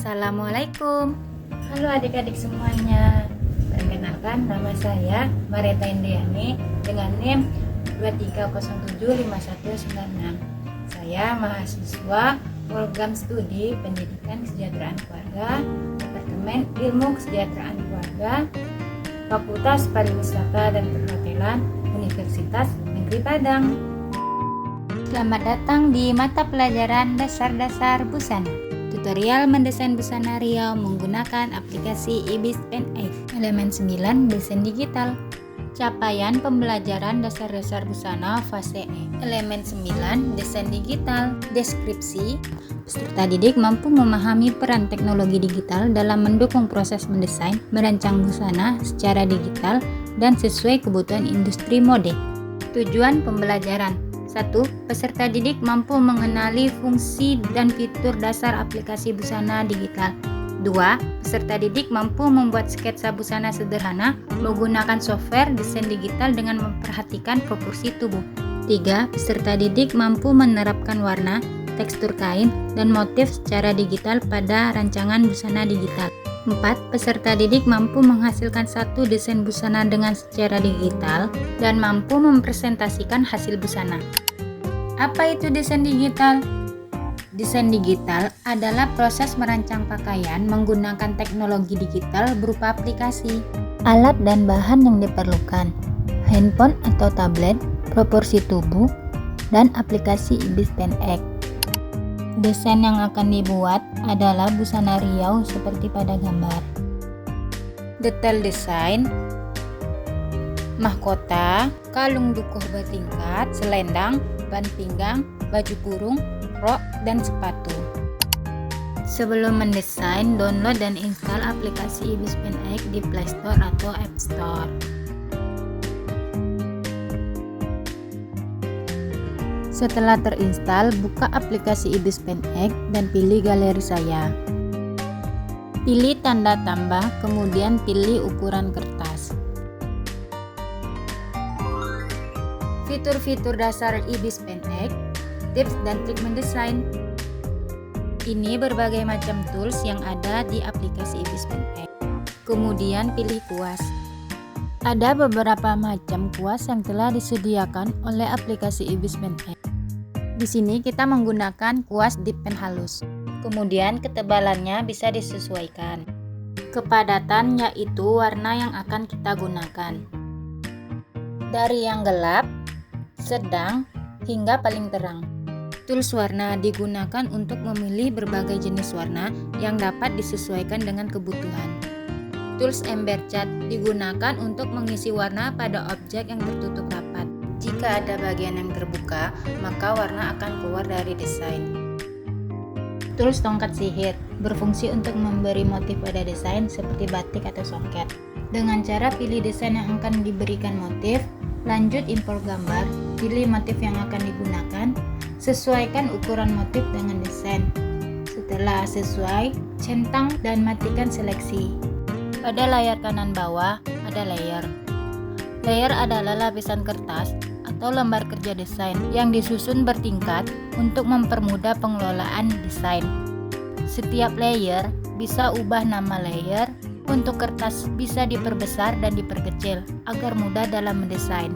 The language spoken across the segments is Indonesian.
Assalamualaikum. Halo adik-adik semuanya. Perkenalkan, nama saya Mareta Indriani dengan NIM 23075196. Saya mahasiswa program studi Pendidikan Kesejahteraan Keluarga, Departemen Ilmu Kesejahteraan Keluarga, Fakultas Pariwisata dan Perhotelan, Universitas Negeri Padang. Selamat datang di mata pelajaran dasar-dasar busana. Tutorial mendesain busana Riau menggunakan aplikasi IBIS Pen 8. Elemen 9, desain digital. Capaian pembelajaran dasar-dasar busana fase E. Elemen 9, desain digital. Deskripsi. Peserta didik mampu memahami peran teknologi digital dalam mendukung proses mendesain, merancang busana secara digital dan sesuai kebutuhan industri mode. Tujuan pembelajaran. 1. Peserta didik mampu mengenali fungsi dan fitur dasar aplikasi busana digital. 2. Peserta didik mampu membuat sketsa busana sederhana menggunakan software desain digital dengan memperhatikan proporsi tubuh. 3. Peserta didik mampu menerapkan warna, tekstur kain, dan motif secara digital pada rancangan busana digital. 4. Peserta didik mampu menghasilkan satu desain busana dengan secara digital dan mampu mempresentasikan hasil busana. Apa itu desain digital? Desain digital adalah proses merancang pakaian menggunakan teknologi digital berupa aplikasi, alat dan bahan yang diperlukan, handphone atau tablet, proporsi tubuh, dan aplikasi IBIS Pen 8. Desain yang akan dibuat adalah busana Riau seperti pada gambar. Detail desain, mahkota, kalung dukuh bertingkat, selendang, ban pinggang, baju kurung, rok, dan sepatu. Sebelum mendesain, download dan install aplikasi IBIS Pen 8 di Play Store atau App Store. Setelah terinstall, buka aplikasi IBIS Pen 8 dan pilih galeri saya. Pilih tanda tambah, kemudian pilih ukuran kertas. Fitur-fitur dasar IBIS Pen 8, tips dan trik mendesain. Ini berbagai macam tools yang ada di aplikasi IBIS Pen 8. Kemudian pilih kuas. Ada beberapa macam kuas yang telah disediakan oleh aplikasi IBIS Pen 8. Di sini kita menggunakan kuas dip pen halus. Kemudian ketebalannya bisa disesuaikan. Kepadatan yaitu warna yang akan kita gunakan. Dari yang gelap, sedang, hingga paling terang. Tools warna digunakan untuk memilih berbagai jenis warna yang dapat disesuaikan dengan kebutuhan. Tools ember cat digunakan untuk mengisi warna pada objek yang tertutup rapat. Jika ada bagian yang terbuka, maka warna akan keluar dari desain. Tools tongkat sihir berfungsi untuk memberi motif pada desain seperti batik atau soket. Dengan cara pilih desain yang akan diberikan motif, lanjut impor gambar, pilih motif yang akan digunakan, sesuaikan ukuran motif dengan desain. Setelah sesuai, centang dan matikan seleksi. Pada layar kanan bawah ada layer. Layer adalah lapisan kertas atau lembar kerja desain yang disusun bertingkat untuk mempermudah pengelolaan desain. Setiap layer bisa ubah nama layer. Untuk kertas bisa diperbesar dan diperkecil agar mudah dalam mendesain.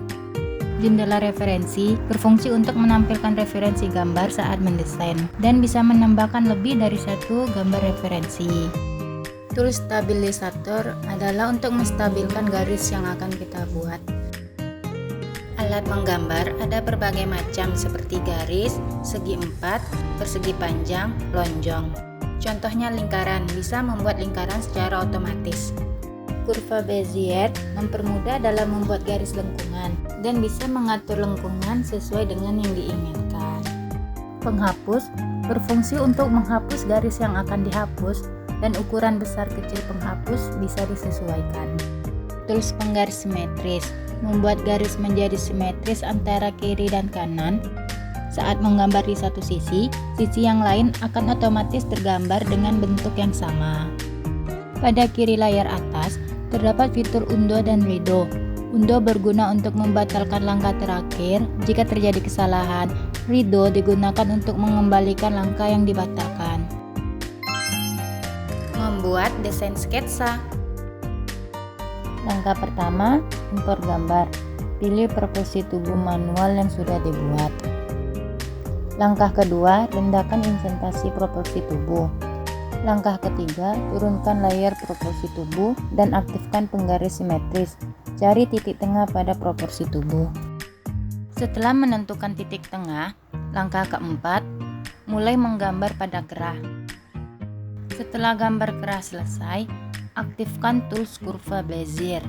Jendela referensi berfungsi untuk menampilkan referensi gambar saat mendesain dan bisa menambahkan lebih dari satu gambar referensi. Tools stabilisator adalah untuk menstabilkan garis yang akan kita buat. Alat menggambar ada berbagai macam seperti garis, segi empat, persegi panjang, lonjong. Contohnya lingkaran, bisa membuat lingkaran secara otomatis. Kurva Bezier mempermudah dalam membuat garis lengkungan dan bisa mengatur lengkungan sesuai dengan yang diinginkan. Penghapus berfungsi untuk menghapus garis yang akan dihapus dan ukuran besar kecil penghapus bisa disesuaikan. Tools penggaris simetris membuat garis menjadi simetris antara kiri dan kanan. Saat menggambar di satu sisi yang lain akan otomatis tergambar dengan bentuk yang sama. Pada kiri layar atas, terdapat fitur undo dan redo. Undo berguna untuk membatalkan langkah terakhir jika terjadi kesalahan. Redo digunakan untuk mengembalikan langkah yang dibatalkan. Membuat desain sketsa. Langkah pertama, impor gambar. Pilih proporsi tubuh manual yang sudah dibuat. Langkah kedua, rendahkan insentasi proporsi tubuh. Langkah ketiga, turunkan layer proporsi tubuh dan aktifkan penggaris simetris. Cari titik tengah pada proporsi tubuh. Setelah menentukan titik tengah, langkah keempat, mulai menggambar pada kerah. Setelah gambar kerah selesai, aktifkan tools kurva Bezier.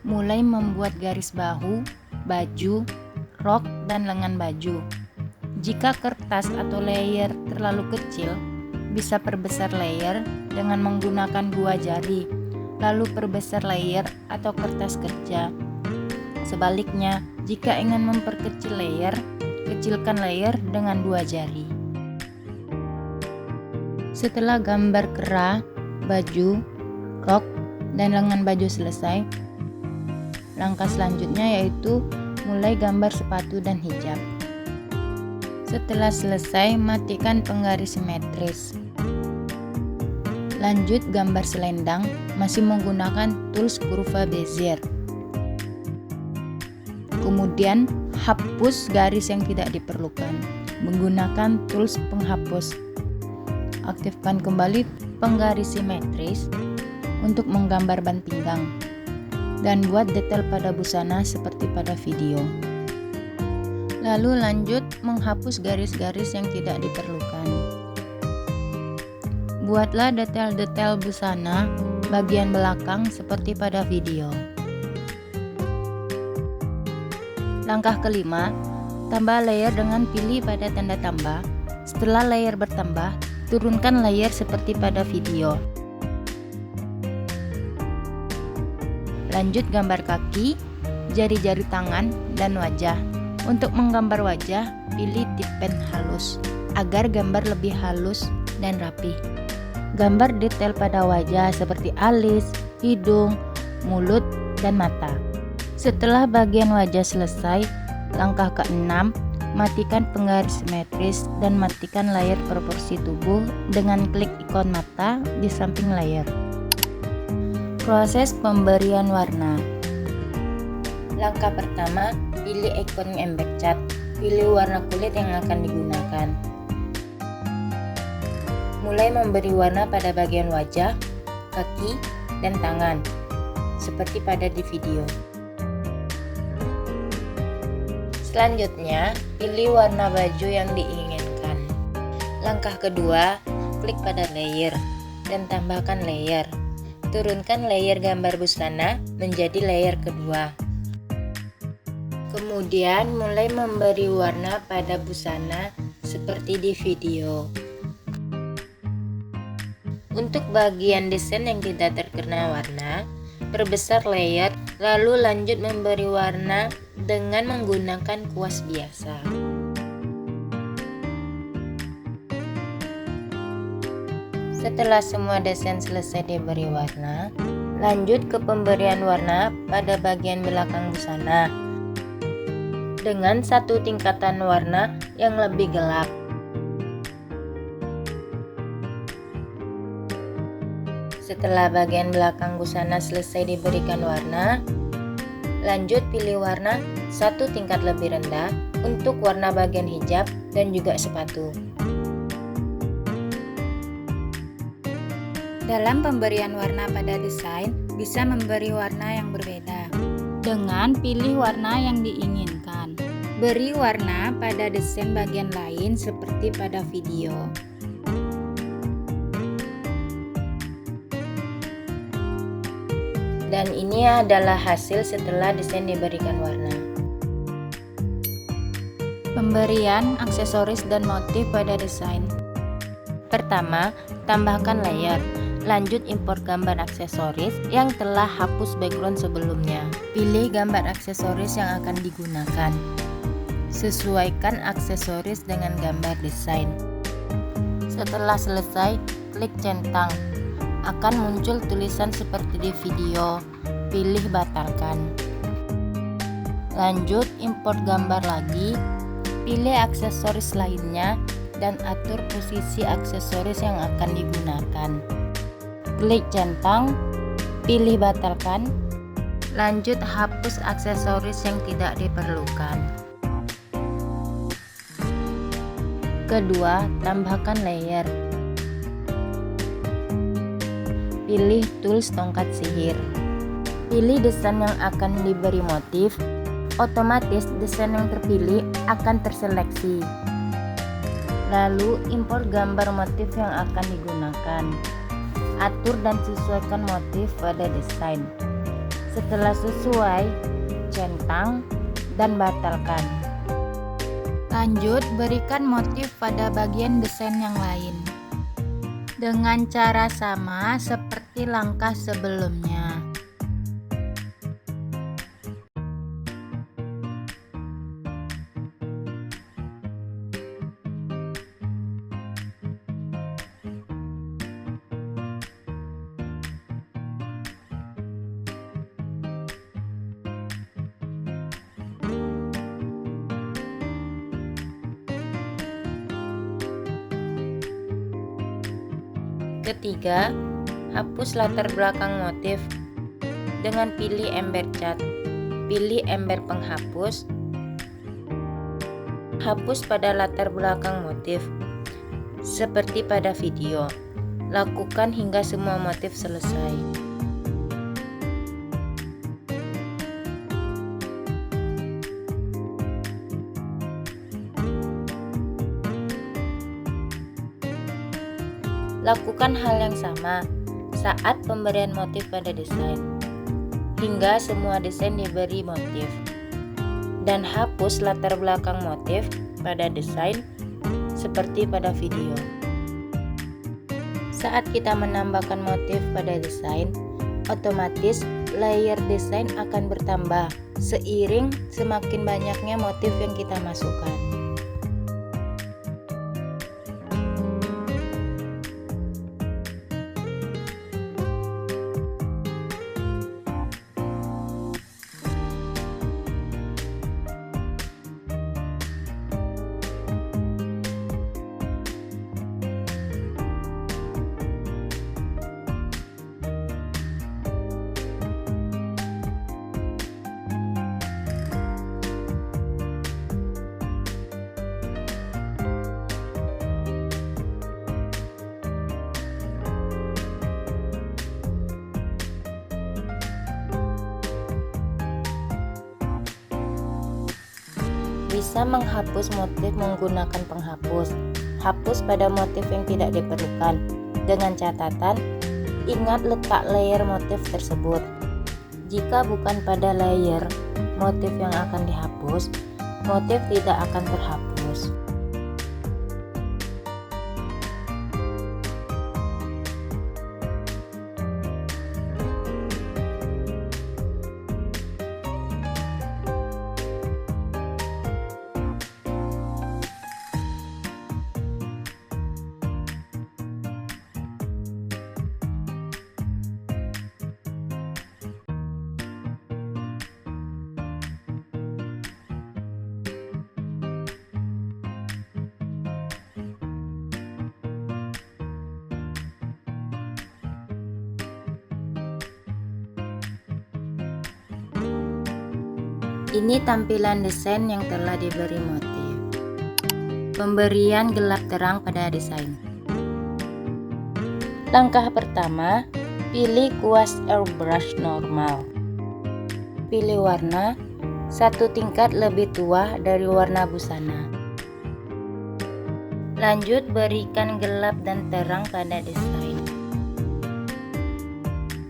Mulai membuat garis bahu, baju, rok, dan lengan baju. Jika kertas atau layer terlalu kecil, bisa perbesar layer dengan menggunakan 2 jari, lalu perbesar layer atau kertas kerja. Sebaliknya, jika ingin memperkecil layer, kecilkan layer dengan 2 jari. Setelah gambar kerah, baju, rok, dan lengan baju selesai, langkah selanjutnya yaitu mulai gambar sepatu dan hijab. Setelah selesai, matikan penggaris simetris. Lanjut gambar selendang, masih menggunakan tools kurva Bezier. Kemudian hapus garis yang tidak diperlukan menggunakan tools penghapus. Aktifkan kembali penggaris simetris untuk menggambar ban pinggang dan buat detail pada busana seperti pada video. Lalu lanjut menghapus garis-garis yang tidak diperlukan. Buatlah detail-detail busana bagian belakang seperti pada video. Langkah kelima, tambah layer dengan pilih pada tanda tambah. Setelah layer bertambah, turunkan layer seperti pada video. Lanjut gambar kaki, jari-jari tangan, dan wajah. Untuk menggambar wajah, pilih tip pen halus agar gambar lebih halus dan rapi. Gambar detail pada wajah seperti alis, hidung, mulut, dan mata. Setelah bagian wajah selesai, langkah ke-6, matikan penggaris simetris dan matikan layar proporsi tubuh dengan klik ikon mata di samping layar. Proses pemberian warna. Langkah pertama, pilih ikon embed cat. Pilih warna kulit yang akan digunakan. Mulai memberi warna pada bagian wajah, kaki, dan tangan, seperti pada di video. Selanjutnya, pilih warna baju yang diinginkan. Langkah kedua, klik pada layer dan tambahkan layer. Turunkan layer gambar busana menjadi layer kedua. Kemudian mulai memberi warna pada busana seperti di video. Untuk bagian desain yang tidak terkena warna, perbesar layer, lalu lanjut memberi warna dengan menggunakan kuas biasa. Setelah semua desain selesai diberi warna, lanjut ke pemberian warna pada bagian belakang busana dengan satu tingkatan warna yang lebih gelap. Setelah bagian belakang busana selesai diberikan warna, lanjut pilih warna satu tingkat lebih rendah untuk warna bagian hijab dan juga sepatu. Dalam pemberian warna pada desain, bisa memberi warna yang berbeda dengan pilih warna yang diinginkan. Beri warna pada desain bagian lain seperti pada video. Dan ini adalah hasil setelah desain diberikan warna. Pemberian aksesoris dan motif pada desain. Pertama, tambahkan layer. Lanjut impor gambar aksesoris yang telah hapus background sebelumnya. Pilih gambar aksesoris yang akan digunakan. Sesuaikan aksesoris dengan gambar desain. Setelah selesai, klik centang. Akan muncul tulisan seperti di video. Pilih batalkan. Lanjut import gambar lagi. Pilih aksesoris lainnya dan atur posisi aksesoris yang akan digunakan. Klik centang, pilih batalkan, lanjut hapus aksesoris yang tidak diperlukan. Kedua, tambahkan layer. Pilih tools tongkat sihir. Pilih desain yang akan diberi motif, otomatis desain yang terpilih akan terseleksi. Lalu import gambar motif yang akan digunakan. Atur dan sesuaikan motif pada desain. Setelah sesuai, centang dan batalkan. Lanjut, berikan motif pada bagian desain yang lain dengan cara sama seperti langkah sebelumnya. Ketiga, hapus latar belakang motif dengan pilih ember cat. Pilih ember penghapus. Hapus pada latar belakang motif seperti pada video. Lakukan hingga semua motif selesai. Lakukan hal yang sama saat pemberian motif pada desain, hingga semua desain diberi motif. Dan hapus latar belakang motif pada desain seperti pada video. Saat kita menambahkan motif pada desain, otomatis layer desain akan bertambah seiring semakin banyaknya motif yang kita masukkan. Bisa menghapus motif menggunakan penghapus. Hapus pada motif yang tidak diperlukan. Dengan catatan, ingat letak layer motif tersebut. Jika bukan pada layer motif yang akan dihapus, motif tidak akan terhapus. Ini tampilan desain yang telah diberi motif. Pemberian gelap terang pada desain. Langkah pertama, pilih kuas airbrush normal. Pilih warna satu tingkat lebih tua dari warna busana. Lanjut, berikan gelap dan terang pada desain.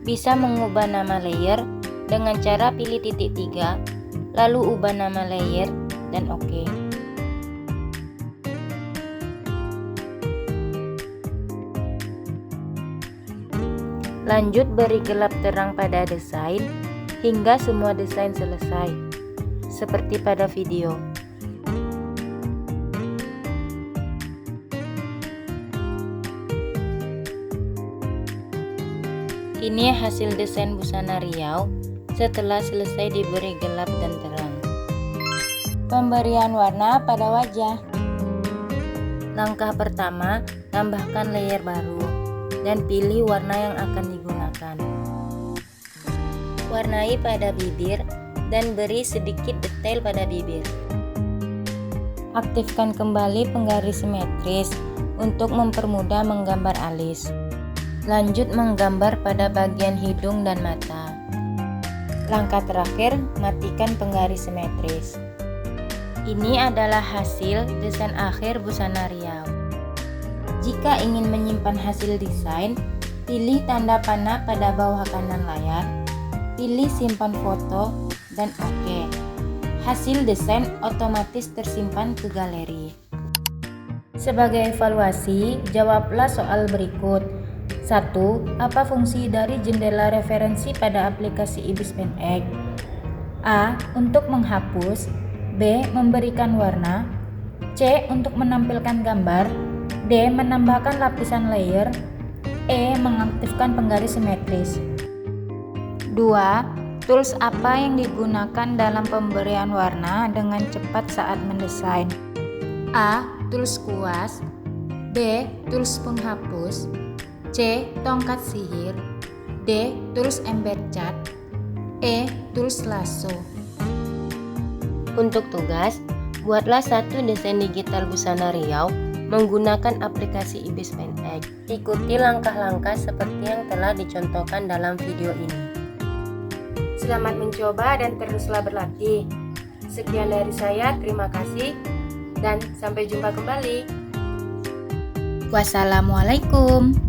Bisa mengubah nama layer dengan cara pilih titik 3, lalu ubah nama layer dan OK. Lanjut, beri gelap terang pada desain hingga semua desain selesai, seperti pada video. Ini hasil desain busana Riau setelah selesai diberi gelap dan terang. Pemberian warna pada wajah. Langkah pertama, tambahkan layer baru. dan pilih warna yang akan digunakan. Warnai pada bibir dan beri sedikit detail pada bibir. Aktifkan kembali penggaris simetris untuk mempermudah menggambar alis. Lanjut menggambar pada bagian hidung dan mata. Langkah terakhir, matikan penggaris simetris. Ini adalah hasil desain akhir busana Riau. Jika ingin menyimpan hasil desain, pilih tanda panah pada bawah kanan layar, pilih simpan foto, dan oke. Hasil desain otomatis tersimpan ke galeri. Sebagai evaluasi, jawablah soal berikut. 1. Apa fungsi dari jendela referensi pada aplikasi Ibispen X? A. Untuk menghapus. B. Memberikan warna. C. Untuk menampilkan gambar. D. Menambahkan lapisan layer. E. Mengaktifkan penggaris simetris. 2. Tools apa yang digunakan dalam pemberian warna dengan cepat saat mendesain? A. Tools kuas. B. Tools penghapus. C. Tongkat sihir. D. Tools embed cat. E. Tools lasso. Untuk tugas, buatlah satu desain digital busana Riau menggunakan aplikasi Ibispen X. Ikuti langkah-langkah seperti yang telah dicontohkan dalam video ini. Selamat mencoba dan teruslah berlatih. Sekian dari saya, terima kasih dan sampai jumpa kembali. Wassalamualaikum.